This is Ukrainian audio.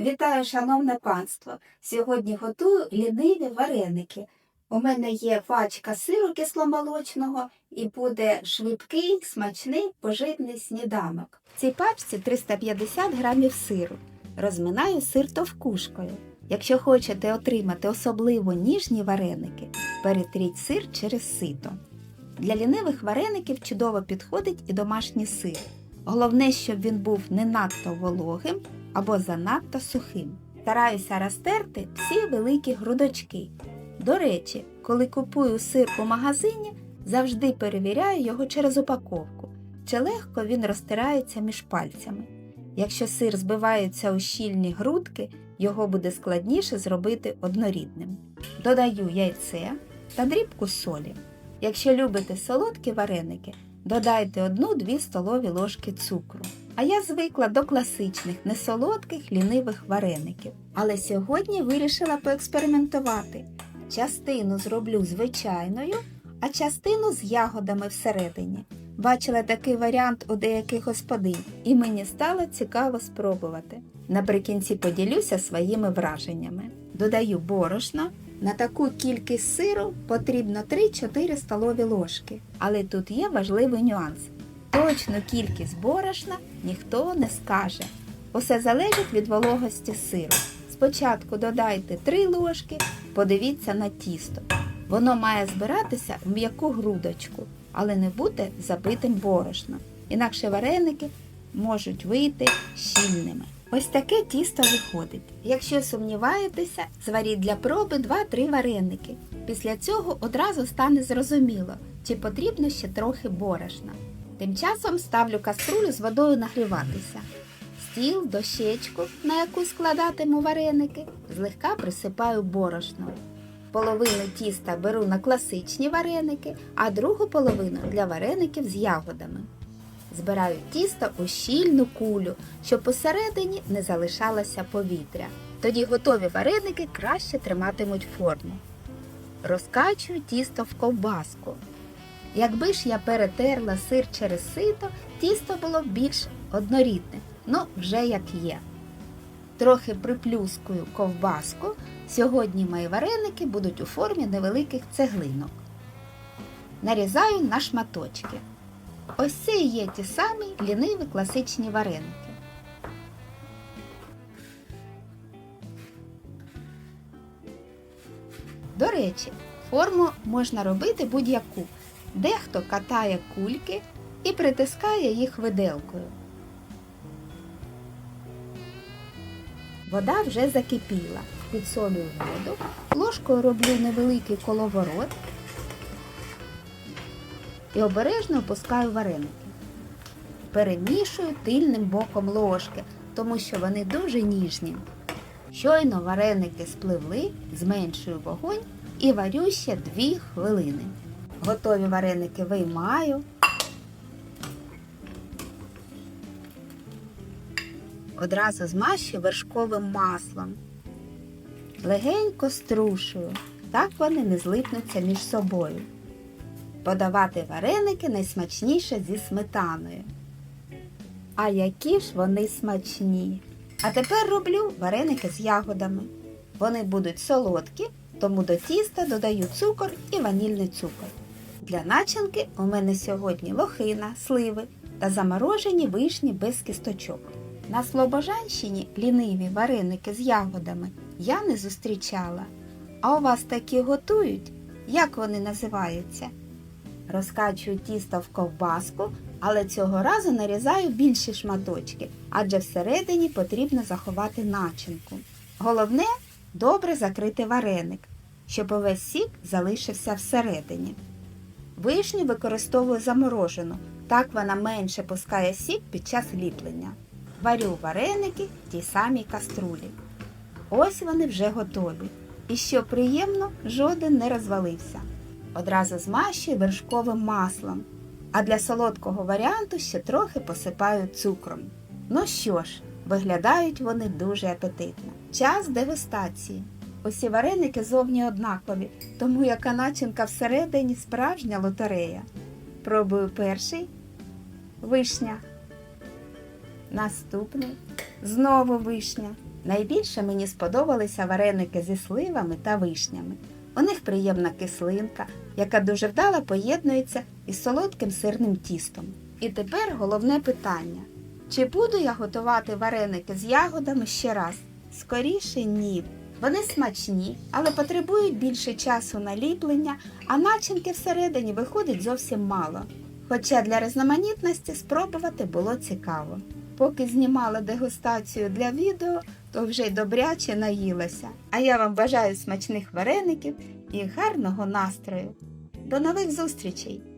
Вітаю, шановне панство! Сьогодні готую ліниві вареники. У мене є пачка сиру кисломолочного і буде швидкий, смачний, поживний сніданок. В цій пачці 350 грамів сиру. Розминаю сир товкушкою. Якщо хочете отримати особливо ніжні вареники, перетріть сир через сито. Для лінивих вареників чудово підходить і домашній сир. Головне, щоб він був не надто вологим або занадто сухим. Стараюся розтерти всі великі грудочки. До речі, коли купую сир у магазині, завжди перевіряю його через упаковку, чи легко він розтирається між пальцями. Якщо сир збивається у щільні грудки, його буде складніше зробити однорідним. Додаю яйце та дрібку солі. Якщо любите солодкі вареники, додайте 1-2 столові ложки цукру. А я звикла до класичних, несолодких, лінивих вареників. Але сьогодні вирішила поекспериментувати. Частину зроблю звичайною, а частину з ягодами всередині. Бачила такий варіант у деяких господинь, і мені стало цікаво спробувати. Наприкінці поділюся своїми враженнями. Додаю борошно. На таку кількість сиру потрібно 3-4 столові ложки. Але тут є важливий нюанс. Точну кількість борошна ніхто не скаже. Усе залежить від вологості сиру. Спочатку додайте 3 ложки, подивіться на тісто. Воно має збиратися в м'яку грудочку, але не бути забитим борошном. Інакше вареники можуть вийти щільними. Ось таке тісто виходить. Якщо сумніваєтеся, зваріть для проби 2-3 вареники. Після цього одразу стане зрозуміло, чи потрібно ще трохи борошна. Тим часом ставлю каструлю з водою нагріватися. Стіл, дощечку, на яку складатиму вареники, злегка присипаю борошном. Половину тіста беру на класичні вареники, а другу половину для вареників з ягодами. Збираю тісто у щільну кулю, щоб посередині не залишалося повітря. Тоді готові вареники краще триматимуть форму. Розкачую тісто в ковбаску. Якби ж я перетерла сир через сито, тісто було б більш однорідне, вже як є. Трохи приплюскую ковбаску. Сьогодні мої вареники будуть у формі невеликих цеглинок. Нарізаю на шматочки. Ось це і є ті самі ліниві класичні вареники. До речі, форму можна робити будь-яку. Дехто катає кульки і притискає їх виделкою. Вода вже закипіла. Підсолюю воду, ложкою роблю невеликий коловорот і обережно опускаю вареники. Перемішую тильним боком ложки, тому що вони дуже ніжні. Щойно вареники спливли, зменшую вогонь і варю ще 2 хвилини. Готові вареники виймаю. Одразу змащую вершковим маслом. Легенько струшую, так вони не злипнуться між собою. Подавати вареники найсмачніше зі сметаною. А які ж вони смачні! А тепер роблю вареники з ягодами. Вони будуть солодкі, тому до тіста додаю цукор і ванільний цукор. Для начинки у мене сьогодні лохина, сливи та заморожені вишні без кісточок. На Слобожанщині ліниві вареники з ягодами я не зустрічала. А у вас такі готують? Як вони називаються? Розкачую тісто в ковбаску, але цього разу нарізаю більші шматочки, адже всередині потрібно заховати начинку. Головне – добре закрити вареник, щоб увесь сік залишився всередині. Вишню використовую заморожену, так вона менше пускає сік під час ліплення. Варю вареники в тій самій каструлі. Ось вони вже готові. І що приємно, жоден не розвалився. Одразу змащую вершковим маслом, а для солодкого варіанту ще трохи посипаю цукром. Ну що ж, виглядають вони дуже апетитно. Час дегустації. Усі вареники зовні однакові, тому яка начинка всередині справжня лотерея. Пробую перший. Вишня. Наступний. Знову вишня. Найбільше мені сподобалися вареники зі сливами та вишнями. У них приємна кислинка, яка дуже вдало поєднується із солодким сирним тістом. І тепер головне питання. Чи буду я готувати вареники з ягодами ще раз? Скоріше ні. Вони смачні, але потребують більше часу на ліплення, а начинки всередині виходить зовсім мало. Хоча для різноманітності спробувати було цікаво. Поки знімала дегустацію для відео, то вже й добряче наїлася. А я вам бажаю смачних вареників і гарного настрою. До нових зустрічей!